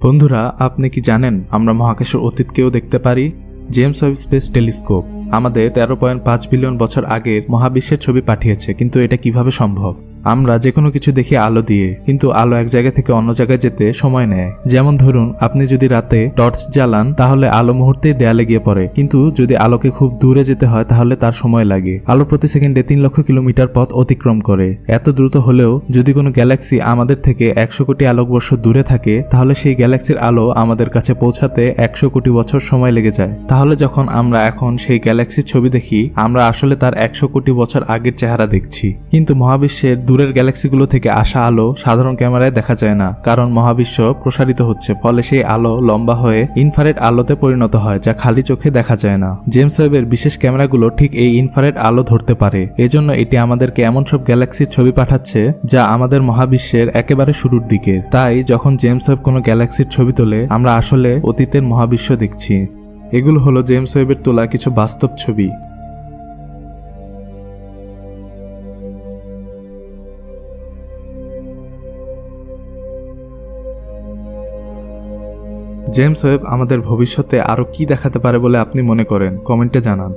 বন্ধুরা, আপনি কি জানেন আমরা মহাকাশের অতীতকেও দেখতে পারি? জেমস ওয়েব স্পেস টেলিস্কোপ আমাদের 13.5 বিলিয়ন বছর আগের মহাবিশ্বের ছবি পাঠিয়েছে। কিন্তু এটা কিভাবে সম্ভব? আমরা যে কোনো কিছু দেখি আলো দিয়ে, কিন্তু আলো এক জায়গা থেকে অন্য জায়গায় যেতে সময় নেয়। যেমন ধরুন, আপনি যদি রাতে টর্চ জ্বালান তাহলে আলো মুহূর্তেই দেয়ালে গিয়ে পড়ে, কিন্তু যদি আলোকে খুব দূরে যেতে হয় তাহলে তার সময় লাগে। আলো প্রতি সেকেন্ডে 3 লক্ষ কিলোমিটার পথ অতিক্রম করে। এত দ্রুত হলেও যদি কোনো গ্যালাক্সি আমাদের থেকে 100 কোটি আলোকবর্ষ দূরে থাকে, তাহলে সেই গ্যালাক্সির আলো আমাদের কাছে পৌঁছাতে 100 কোটি বছর সময় লেগে যায়। তাহলে যখন আমরা এখন সেই গ্যালাক্সির ছবি দেখি, আমরা আসলে তার 100 কোটি বছর আগের চেহারা দেখছি। কিন্তু মহাবিশ্বের দূরের গ্যালাক্সিগুলো থেকে আসা আলো সাধারণ ক্যামেরায় দেখা যায় না, কারণ মহাবিশ্ব প্রসারিত হচ্ছে। ফলে সেই আলো লম্বা হয়ে ইনফ্রারেড আলোতে পরিণত হয়, যা খালি চোখে দেখা যায় না। জেমস ওয়েবের বিশেষ ক্যামেরাগুলো ঠিক এই ইনফ্রারেড আলো ধরতে পারে। এজন্য এটি আমাদেরকে এমন সব গ্যালাক্সির ছবি পাঠাচ্ছে যা আমাদের মহাবিশ্বের একেবারে শুরুর দিকে। তাই যখন জেমস ওয়েব কোনো গ্যালাক্সির ছবি তোলে, আমরা আসলে অতীতের মহাবিশ্ব দেখছি। এগুলো হলো জেমস ওয়েবের তোলা কিছু বাস্তব ছবি। জেমস ওয়েব আমাদের ভবিষ্যতে আরো কি দেখাতে পারে বলে আপনি মনে করেন? কমেন্টে জানান।